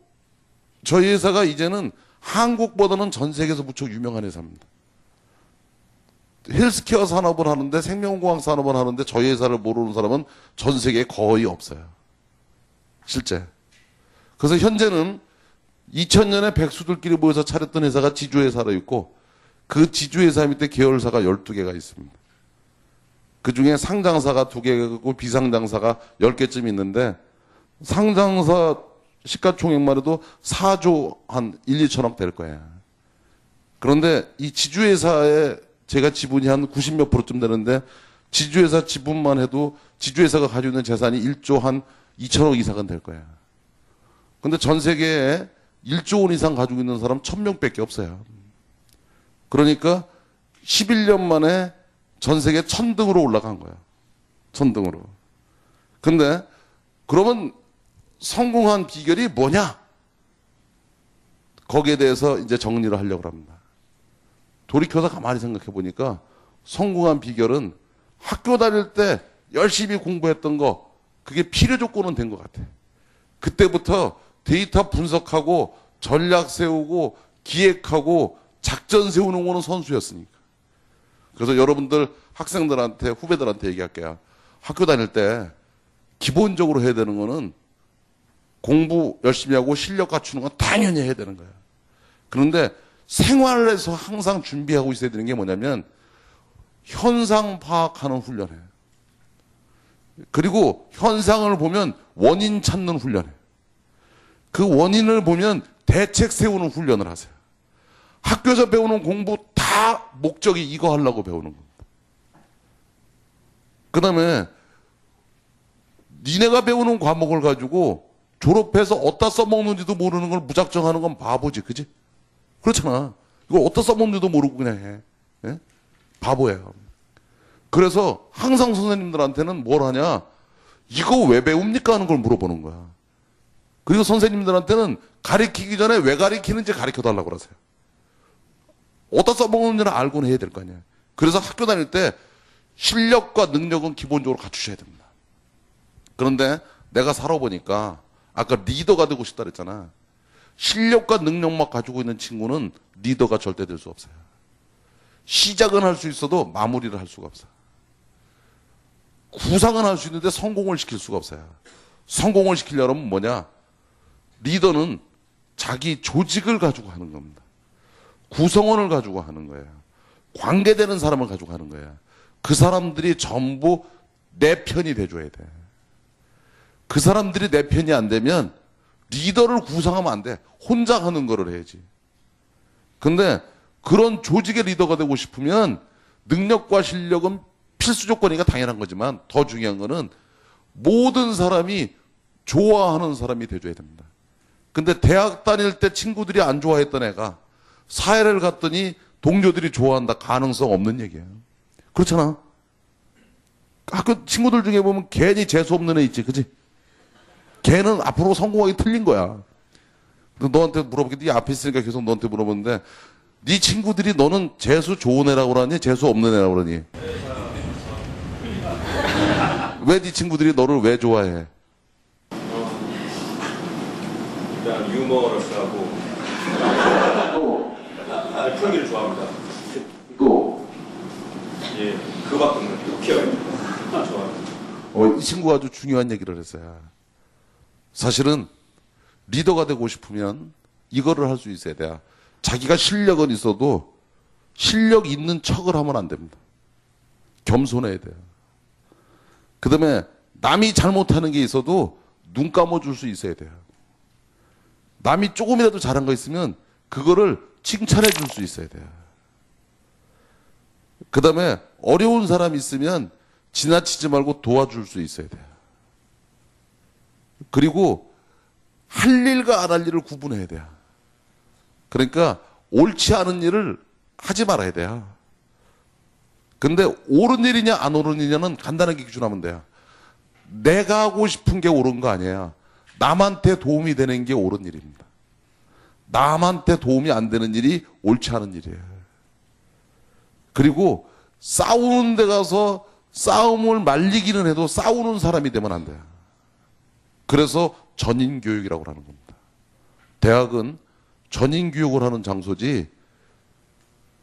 저희 회사가 이제는 한국보다는 전 세계에서 무척 유명한 회사입니다. 헬스케어 산업을 하는데, 생명공학 산업을 하는데 저희 회사를 모르는 사람은 전 세계에 거의 없어요. 실제. 그래서 현재는 2000년에 백수들끼리 모여서 차렸던 회사가 지주회사로 있고, 그 지주회사 밑에 계열사가 12개가 있습니다. 그 중에 상장사가 2개가 있고 비상장사가 10개쯤 있는데, 상장사 시가총액만 해도 4조 한 1, 2천억 될 거예요. 그런데 이 지주회사에 제가 지분이 한 90몇 프로쯤 되는데, 지주회사 지분만 해도 지주회사가 가지고 있는 재산이 1조 한 2천억 이상은 될 거예요. 근데 전 세계에 1조 원 이상 가지고 있는 사람 1000명밖에 없어요. 그러니까 11년 만에 전 세계 1000등으로 올라간 거야. 1000등으로. 근데 그러면 성공한 비결이 뭐냐? 거기에 대해서 이제 정리를 하려고 합니다. 돌이켜서 가만히 생각해 보니까 성공한 비결은 학교 다닐 때 열심히 공부했던 거, 그게 필요 조건은 된 것 같아. 그때부터 데이터 분석하고 전략 세우고 기획하고 작전 세우는 거는 선수였으니까. 그래서 여러분들 학생들한테, 후배들한테 얘기할게요. 학교 다닐 때 기본적으로 해야 되는 거는 공부 열심히 하고 실력 갖추는 건 당연히 해야 되는 거예요. 그런데 생활에서 항상 준비하고 있어야 되는 게 뭐냐면 현상 파악하는 훈련이에요. 그리고 현상을 보면 원인 찾는 훈련이에요. 그 원인을 보면 대책 세우는 훈련을 하세요. 학교에서 배우는 공부 다 목적이 이거 하려고 배우는 겁니다. 그 다음에 니네가 배우는 과목을 가지고 졸업해서 어디다 써먹는지도 모르는 걸 무작정 하는 건 바보지, 그지? 그렇잖아. 이걸 어디다 써먹는지도 모르고 그냥 해. 예? 바보예요. 그래서 항상 선생님들한테는 뭘 하냐? 이거 왜 배웁니까? 하는 걸 물어보는 거야. 그리고 선생님들한테는 가르치기 전에 왜 가르치는지 가르쳐달라고 그러세요. 어디다 써먹는지는 알고는 해야 될 거 아니야. 그래서 학교 다닐 때 실력과 능력은 기본적으로 갖추셔야 됩니다. 그런데 내가 살아보니까 아까 리더가 되고 싶다 그랬잖아. 실력과 능력만 가지고 있는 친구는 리더가 절대 될 수 없어요. 시작은 할 수 있어도 마무리를 할 수가 없어요. 구상은 할 수 있는데 성공을 시킬 수가 없어요. 성공을 시키려면 뭐냐? 리더는 자기 조직을 가지고 하는 겁니다. 구성원을 가지고 하는 거예요. 관계되는 사람을 가지고 하는 거예요. 그 사람들이 전부 내 편이 돼줘야 돼. 그 사람들이 내 편이 안 되면 리더를 구성하면 안 돼. 혼자 하는 거를 해야지. 근데 그런 조직의 리더가 되고 싶으면 능력과 실력은 필수 조건이니까 당연한 거지만 더 중요한 거는 모든 사람이 좋아하는 사람이 돼줘야 됩니다. 근데 대학 다닐 때 친구들이 안 좋아했던 애가 사회를 갔더니 동료들이 좋아한다. 가능성 없는 얘기예요. 그렇잖아. 학교 친구들 중에 보면 괜히 재수 없는 애 있지, 그지? 걔는 앞으로 성공하기 틀린 거야. 너한테 물어볼게. 네 앞에 있으니까 계속 너한테 물어보는데 네 친구들이 너는 재수 좋은 애라고 그러니 재수 없는 애라고 그러니? 왜 네 친구들이 너를 왜 좋아해? 일단 유머러스하고 풀기를 좋아합니다. 또 예, 그밖에 없는 유쾌하게 좋아합니다. 이 친구가 아주 중요한 얘기를 했어요. 사실은 리더가 되고 싶으면 이거를 할 수 있어야 돼요. 자기가 실력은 있어도 실력 있는 척을 하면 안 됩니다. 겸손해야 돼요. 그 다음에 남이 잘못하는 게 있어도 눈 감아줄 수 있어야 돼요. 남이 조금이라도 잘한 거 있으면 그거를 칭찬해 줄 수 있어야 돼요. 그 다음에 어려운 사람이 있으면 지나치지 말고 도와줄 수 있어야 돼요. 그리고 할 일과 안 할 일을 구분해야 돼요. 그러니까 옳지 않은 일을 하지 말아야 돼요. 근데 옳은 일이냐 안 옳은 일이냐는 간단하게 기준하면 돼요. 내가 하고 싶은 게 옳은 거 아니에요. 남한테 도움이 되는 게 옳은 일입니다. 남한테 도움이 안 되는 일이 옳지 않은 일이에요. 그리고 싸우는 데 가서 싸움을 말리기는 해도 싸우는 사람이 되면 안 돼요. 그래서 전인교육이라고 하는 겁니다. 대학은 전인교육을 하는 장소지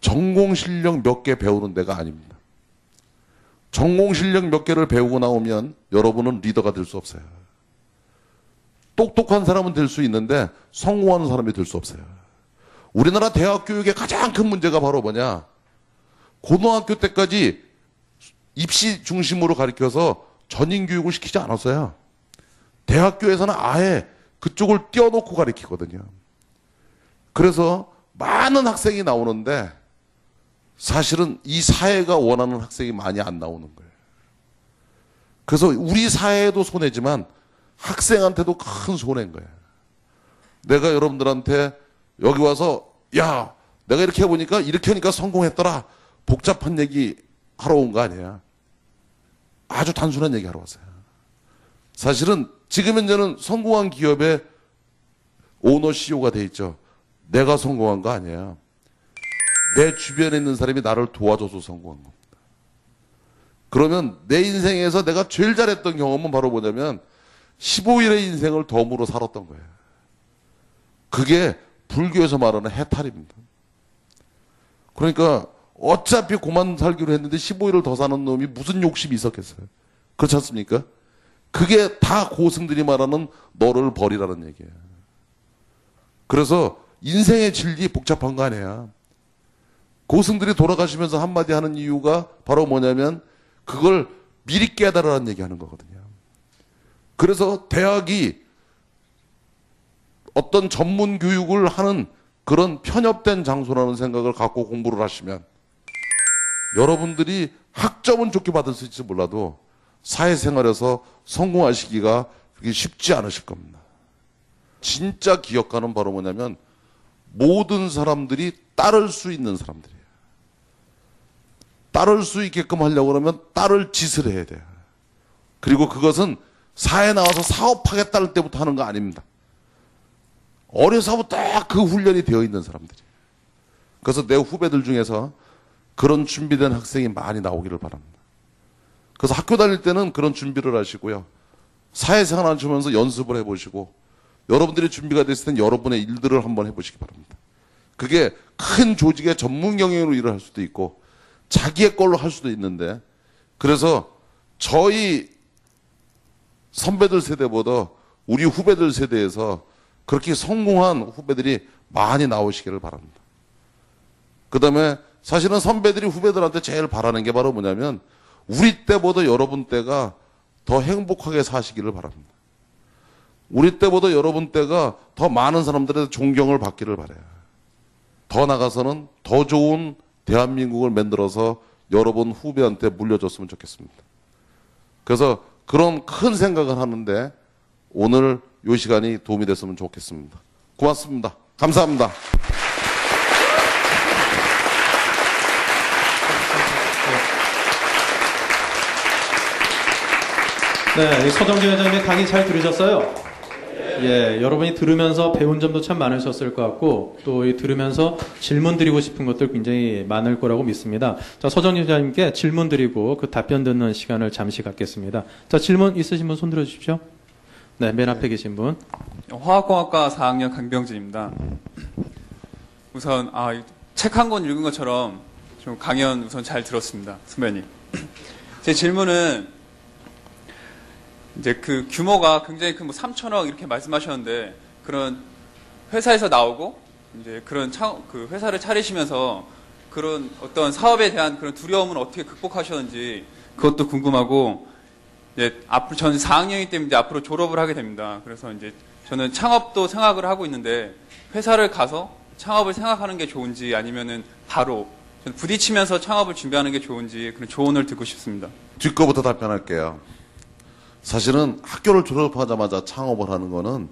전공 실력 몇 개 배우는 데가 아닙니다. 전공 실력 몇 개를 배우고 나오면 여러분은 리더가 될 수 없어요. 똑똑한 사람은 될 수 있는데 성공하는 사람이 될 수 없어요. 우리나라 대학 교육의 가장 큰 문제가 바로 뭐냐? 고등학교 때까지 입시 중심으로 가르쳐서 전인 교육을 시키지 않았어요. 대학교에서는 아예 그쪽을 띄워놓고 가르치거든요. 그래서 많은 학생이 나오는데 사실은 이 사회가 원하는 학생이 많이 안 나오는 거예요. 그래서 우리 사회에도 손해지만 학생한테도 큰 손해인 거예요. 내가 여러분들한테 여기 와서 야 내가 이렇게 해보니까 이렇게 하니까 성공했더라. 복잡한 얘기 하러 온 거 아니야. 아주 단순한 얘기 하러 왔어요. 사실은 지금 현재는 성공한 기업의 오너 CEO가 돼 있죠. 내가 성공한 거 아니야. 내 주변에 있는 사람이 나를 도와줘서 성공한 겁니다. 그러면 내 인생에서 내가 제일 잘했던 경험은 바로 뭐냐면 15일의 인생을 덤으로 살았던 거예요. 그게 불교에서 말하는 해탈입니다. 그러니까 어차피 고만 살기로 했는데 15일을 더 사는 놈이 무슨 욕심이 있었겠어요. 그렇지 않습니까? 그게 다 고승들이 말하는 너를 버리라는 얘기예요. 그래서 인생의 진리 복잡한 거 아니야. 고승들이 돌아가시면서 한마디 하는 이유가 바로 뭐냐면 그걸 미리 깨달으라는 얘기하는 거거든요. 그래서 대학이 어떤 전문 교육을 하는 그런 편협된 장소라는 생각을 갖고 공부를 하시면 여러분들이 학점은 좋게 받을 수 있을지 몰라도 사회생활에서 성공하시기가 그게 쉽지 않으실 겁니다. 진짜 기업가는 바로 뭐냐면 모든 사람들이 따를 수 있는 사람들이에요. 따를 수 있게끔 하려고 그러면 따를 짓을 해야 돼요. 그리고 그것은 사회에 나와서 사업하겠다는 때부터 하는 거 아닙니다. 어려서부터 그 훈련이 되어 있는 사람들이에요. 그래서 내 후배들 중에서 그런 준비된 학생이 많이 나오기를 바랍니다. 그래서 학교 다닐 때는 그런 준비를 하시고요. 사회생활 하시면서 연습을 해보시고 여러분들이 준비가 됐을 땐 여러분의 일들을 한번 해보시기 바랍니다. 그게 큰 조직의 전문 경영으로 일을 할 수도 있고 자기의 걸로 할 수도 있는데 그래서 저희 선배들 세대보다 우리 후배들 세대에서 그렇게 성공한 후배들이 많이 나오시기를 바랍니다. 그 다음에 사실은 선배들이 후배들한테 제일 바라는 게 바로 뭐냐면 우리 때보다 여러분 때가 더 행복하게 사시기를 바랍니다. 우리 때보다 여러분 때가 더 많은 사람들의 존경을 받기를 바라요. 더 나가서는 더 좋은 대한민국을 만들어서 여러분 후배한테 물려줬으면 좋겠습니다. 그래서 그런 큰 생각을 하는데 오늘 이 시간이 도움이 됐으면 좋겠습니다. 고맙습니다. 감사합니다. 네, 서정진 회장님의 강의 잘 들으셨어요? 예, 여러분이 들으면서 배운 점도 참 많으셨을 것 같고 또 들으면서 질문 드리고 싶은 것들 굉장히 많을 거라고 믿습니다. 자, 서정진 회장님께 질문 드리고 그 답변 듣는 시간을 잠시 갖겠습니다. 자, 질문 있으신 분 손 들어 주십시오. 네, 맨 앞에 계신 분. 화학공학과 4학년 강병진입니다. 우선 책 한 권 읽은 것처럼 좀 강연 우선 잘 들었습니다. 선배님. 제 질문은 이제 그 규모가 굉장히 큰 3천억 이렇게 말씀하셨는데 그런 회사에서 나오고 이제 그런 그 회사를 차리시면서 그런 어떤 사업에 대한 그런 두려움은 어떻게 극복하셨는지 그것도 궁금하고 이제 앞으로 저는 4학년이기 때문에 앞으로 졸업을 하게 됩니다. 그래서 이제 저는 창업도 생각을 하고 있는데 회사를 가서 창업을 생각하는 게 좋은지 아니면은 바로 저는 부딪히면서 창업을 준비하는 게 좋은지 그런 조언을 듣고 싶습니다. 뒷거부터 답변할게요. 사실은 학교를 졸업하자마자 창업을 하는 거는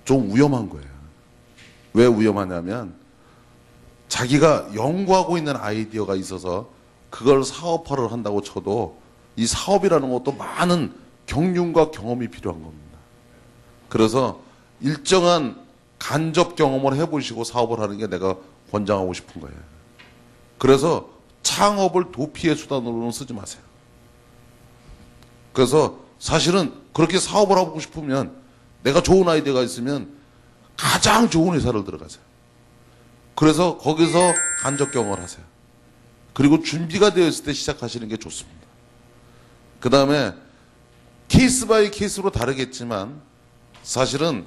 좀 위험한 거예요. 왜 위험하냐면 자기가 연구하고 있는 아이디어가 있어서 그걸 사업화를 한다고 쳐도 이 사업이라는 것도 많은 경륜과 경험이 필요한 겁니다. 그래서 일정한 간접 경험을 해보시고 사업을 하는 게 내가 권장하고 싶은 거예요. 그래서 창업을 도피의 수단으로는 쓰지 마세요. 그래서 사실은 그렇게 사업을 하고 싶으면 내가 좋은 아이디어가 있으면 가장 좋은 회사를 들어가세요. 그래서 거기서 간접경험을 하세요. 그리고 준비가 되어 있을 때 시작하시는 게 좋습니다. 그 다음에 케이스 바이 케이스로 다르겠지만 사실은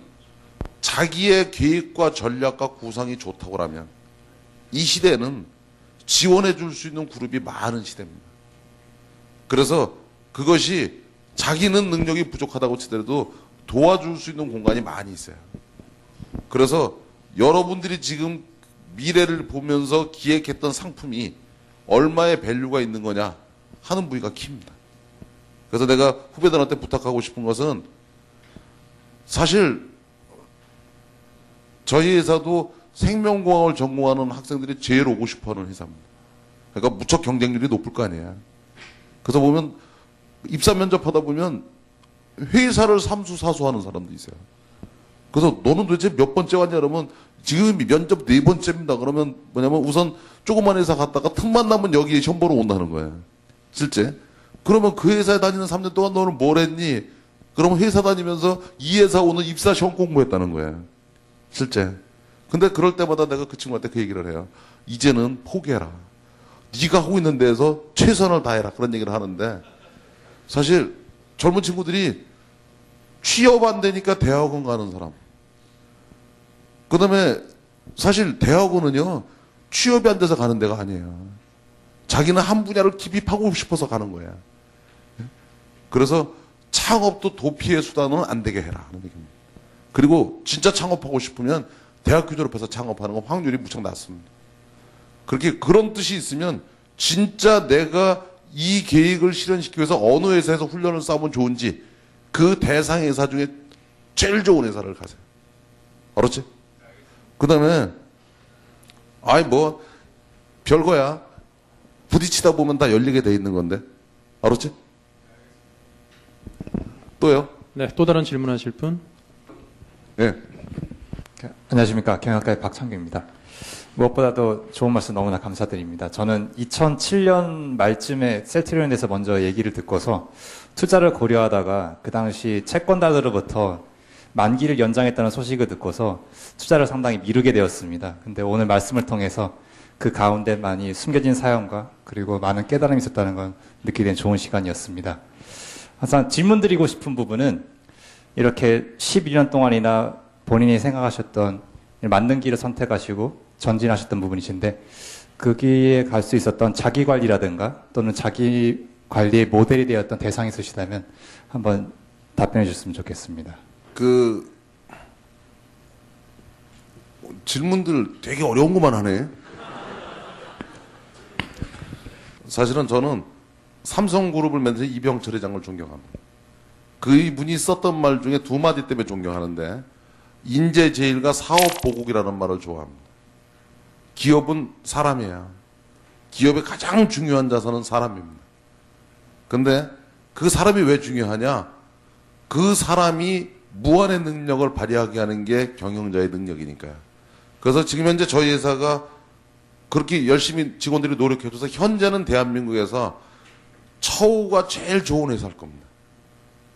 자기의 계획과 전략과 구상이 좋다고 하면 이 시대는 지원해 줄 수 있는 그룹이 많은 시대입니다. 그래서 그것이 자기는 능력이 부족하다고 치더라도 도와줄 수 있는 공간이 많이 있어요. 그래서 여러분들이 지금 미래를 보면서 기획했던 상품이 얼마의 밸류가 있는 거냐 하는 부위가 킵니다. 그래서 내가 후배들한테 부탁하고 싶은 것은 사실 저희 회사도 생명공학을 전공하는 학생들이 제일 오고 싶어하는 회사입니다. 그러니까 무척 경쟁률이 높을 거 아니에요. 그래서 보면 입사 면접하다 보면 회사를 삼수사수하는 사람도 있어요. 그래서 너는 도대체 몇 번째 왔냐 그러면 지금 면접 4번째입니다. 그러면 뭐냐면 우선 조그만 회사 갔다가 틈만 나면 여기에 시험 보러 온다는 거예요. 실제. 그러면 그 회사에 다니는 3년 동안 너는 뭘 했니? 그러면 회사 다니면서 이 회사 오는 입사 시험 공부했다는 거예요. 실제. 근데 그럴 때마다 내가 그 친구한테 그 얘기를 해요. 이제는 포기해라. 네가 하고 있는 데에서 최선을 다해라. 그런 얘기를 하는데 사실 젊은 친구들이 취업 안 되니까 대학원 가는 사람. 그 다음에 사실 대학원은요, 취업이 안 돼서 가는 데가 아니에요. 자기는 한 분야를 깊이 파고 싶어서 가는 거야. 그래서 창업도 도피의 수단은 안 되게 해라. 하는 얘기입니다. 그리고 진짜 창업하고 싶으면 대학교 졸업해서 창업하는 건 확률이 무척 낮습니다. 그렇게 그런 뜻이 있으면 진짜 내가 이 계획을 실현시키기 위해서 어느 회사에서 훈련을 쌓으면 좋은지 그 대상 회사 중에 제일 좋은 회사를 가세요. 알았지? 그 다음에 아이 뭐 별거야. 부딪히다 보면 다 열리게 돼 있는 건데. 알았지? 또요? 네, 또 다른 질문하실 분? 네. 안녕하십니까. 경영학과의 박창규입니다. 무엇보다도 좋은 말씀 너무나 감사드립니다. 저는 2007년 말쯤에 셀트리온에 대해서 먼저 얘기를 듣고서 투자를 고려하다가 그 당시 채권자들로부터 만기를 연장했다는 소식을 듣고서 투자를 상당히 미루게 되었습니다. 근데 오늘 말씀을 통해서 그 가운데 많이 숨겨진 사연과 그리고 많은 깨달음이 있었다는 건 느끼게 된 좋은 시간이었습니다. 항상 질문 드리고 싶은 부분은 이렇게 12년 동안이나 본인이 생각하셨던 맞는 길을 선택하시고 전진하셨던 부분이신데 거기에 갈 수 있었던 자기 관리라든가 또는 자기 관리의 모델이 되었던 대상이 있으시다면 한번 답변해 주셨으면 좋겠습니다. 그 질문들 되게 어려운 것만 하네. 사실은 저는 삼성그룹을 만든 이병철 회장을 존경합니다. 그분이 썼던 말 중에 두 마디 때문에 존경하는데 인재제일과 사업보국이라는 말을 좋아합니다. 기업은 사람이에요. 기업의 가장 중요한 자산은 사람입니다. 근데 그 사람이 왜 중요하냐? 그 사람이 무한의 능력을 발휘하게 하는 게 경영자의 능력이니까요. 그래서 지금 현재 저희 회사가 그렇게 열심히 직원들이 노력해줘서 현재는 대한민국에서 처우가 제일 좋은 회사일 겁니다.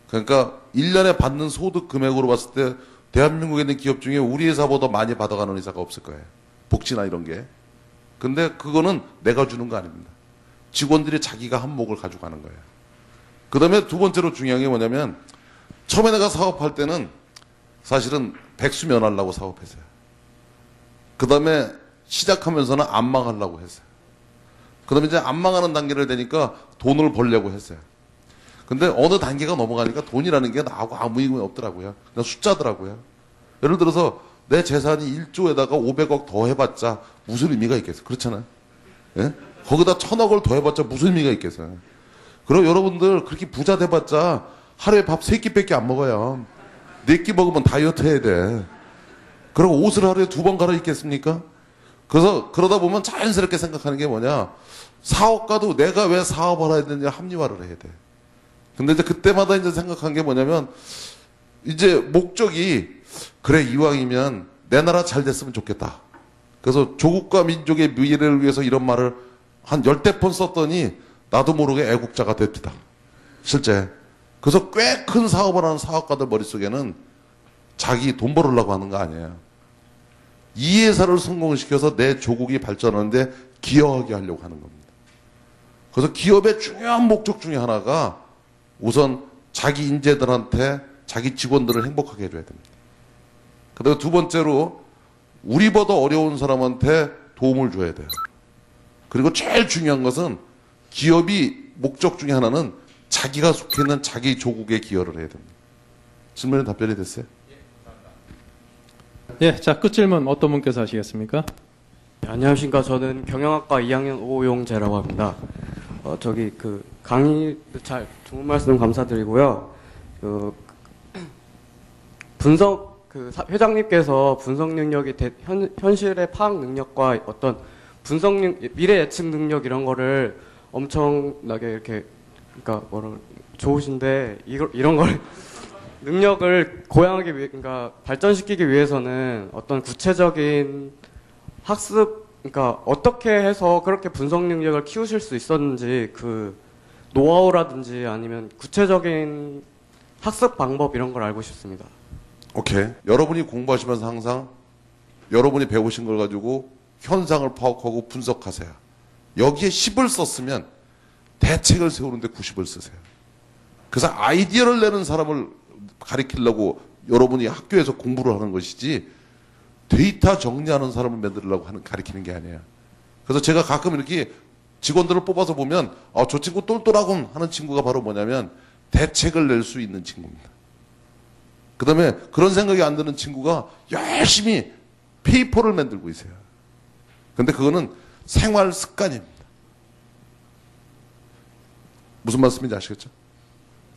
그러니까 1년에 받는 소득 금액으로 봤을 때 대한민국에 있는 기업 중에 우리 회사보다 많이 받아가는 회사가 없을 거예요. 복지나 이런 게. 근데 그거는 내가 주는 거 아닙니다. 직원들이 자기가 한몫을 가져가는 거예요. 그 다음에 두 번째로 중요한 게 뭐냐면 처음에 내가 사업할 때는 사실은 백수면하려고 사업했어요. 그 다음에 시작하면서는 안 망하려고 했어요. 그 다음에 이제 안 망하는 단계를 되니까 돈을 벌려고 했어요. 근데 어느 단계가 넘어가니까 돈이라는 게 나하고 아무 의미 없더라고요. 그냥 숫자더라고요. 예를 들어서 내 재산이 1조에다가 500억 더 해봤자 무슨 의미가 있겠어요? 그렇잖아요. 예? 거기다 1000억을 더 해봤자 무슨 의미가 있겠어요? 그럼 여러분들 그렇게 부자 돼봤자 하루에 밥 3끼밖에 안 먹어요. 4끼 먹으면 다이어트 해야 돼. 그리고 옷을 하루에 2번 갈아입겠습니까? 그래서 그러다 보면 자연스럽게 생각하는 게 뭐냐? 사업가도 내가 왜 사업을 해야 되느냐 합리화를 해야 돼. 근데 이제 그때마다 이제 생각한 게 뭐냐면 이제 목적이 그래 이왕이면 내 나라 잘 됐으면 좋겠다. 그래서 조국과 민족의 미래를 위해서 이런 말을 한 10대 번 썼더니 나도 모르게 애국자가 됩니다. 실제. 그래서 꽤 큰 사업을 하는 사업가들 머릿속에는 자기 돈 벌으려고 하는 거 아니에요. 이 회사를 성공시켜서 내 조국이 발전하는데 기여하게 하려고 하는 겁니다. 그래서 기업의 중요한 목적 중에 하나가 우선 자기 인재들한테 자기 직원들을 행복하게 해줘야 됩니다. 그리고 두 번째로 우리보다 어려운 사람한테 도움을 줘야 돼요. 그리고 제일 중요한 것은 기업이 목적 중에 하나는 자기가 속해 있는 자기 조국에 기여를 해야 됩니다. 질문에 답변이 됐어요? 예, 자, 끝 질문 어떤 분께서 하시겠습니까? 네, 안녕하십니까. 저는 경영학과 2학년 오용재라고 합니다. 저기 강의 잘 좋은 말씀 감사드리고요. 회장님께서 분석 능력이 현실의 파악 능력과 어떤 미래 예측 능력 이런 거를 엄청나게 이렇게 그러니까 좋으신데 이런 걸 능력을 고양하기 위해 그러니까 발전시키기 위해서는 어떤 구체적인 학습 그러니까 어떻게 해서 그렇게 분석 능력을 키우실 수 있었는지 그 노하우라든지 아니면 구체적인 학습 방법 이런 걸 알고 싶습니다. 오케이. 여러분이 공부하시면서 항상 여러분이 배우신 걸 가지고 현상을 파악하고 분석하세요. 여기에 10을 썼으면 대책을 세우는데 90을 쓰세요. 그래서 아이디어를 내는 사람을 가리키려고 여러분이 학교에서 공부를 하는 것이지 데이터 정리하는 사람을 만들려고 가리키는 게 아니에요. 그래서 제가 가끔 이렇게 직원들을 뽑아서 보면 저 친구 똘똘하군 하는 친구가 바로 뭐냐면 대책을 낼 수 있는 친구입니다. 그 다음에 그런 생각이 안 드는 친구가 열심히 페이퍼를 만들고 있어요. 근데 그거는 생활 습관입니다. 무슨 말씀인지 아시겠죠?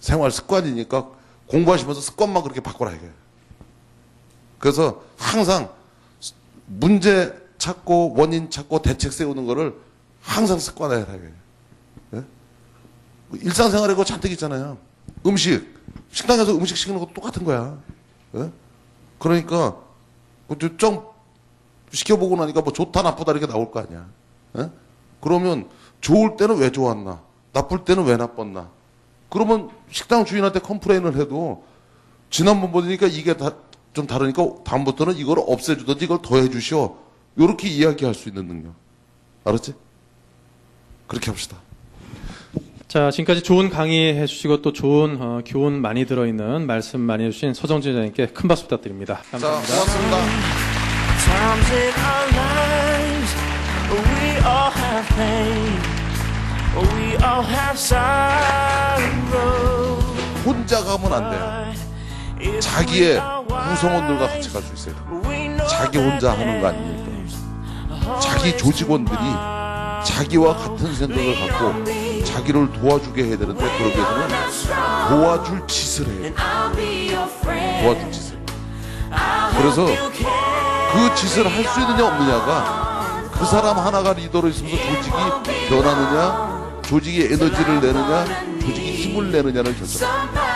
생활 습관이니까 공부하시면서 습관만 그렇게 바꿔라 이거예요. 그래서 항상 문제 찾고 원인 찾고 대책 세우는 거를 항상 습관화해라 이거예요. 예? 일상생활에 그거 잔뜩 있잖아요. 식당에서 음식 시키는 것도 똑같은 거야. 예? 그러니까 좀 시켜보고 나니까 뭐 좋다 나쁘다 이렇게 나올 거 아니야. 예? 그러면 좋을 때는 왜 좋았나? 나쁠 때는 왜 나빴나? 그러면 식당 주인한테 컴플레인을 해도 지난번 보니까 이게 좀 다르니까 다음부터는 이걸 없애주든지 이걸 더해 주시오. 이렇게 이야기할 수 있는 능력. 알았지? 그렇게 합시다. 자, 지금까지 좋은 강의해 주시고 또 좋은 교훈 많이 들어있는 말씀 많이 해주신 서정진 회장님께 큰 박수 부탁드립니다. 감사합니다. 자, 고맙습니다. Times in our lives, we all have pain, we all have sorrow. 혼자 가면 안 돼요. 자기의 구성원들과 같이 갈 수 있어야 돼요. 자기 혼자 하는 거 아닙니까? 자기 조직원들이 자기와 같은 생각을 갖고 자기를 도와주게 해야 되는데 그러기 위해서는 도와줄 짓을 해야 돼요. 도와줄 짓을. 그래서 그 짓을 할 수 있느냐 없느냐가 그 사람 하나가 리더로 있으면서 조직이 변하느냐, 조직이 에너지를 내느냐, 조직이 힘을 내느냐를 결정합니다.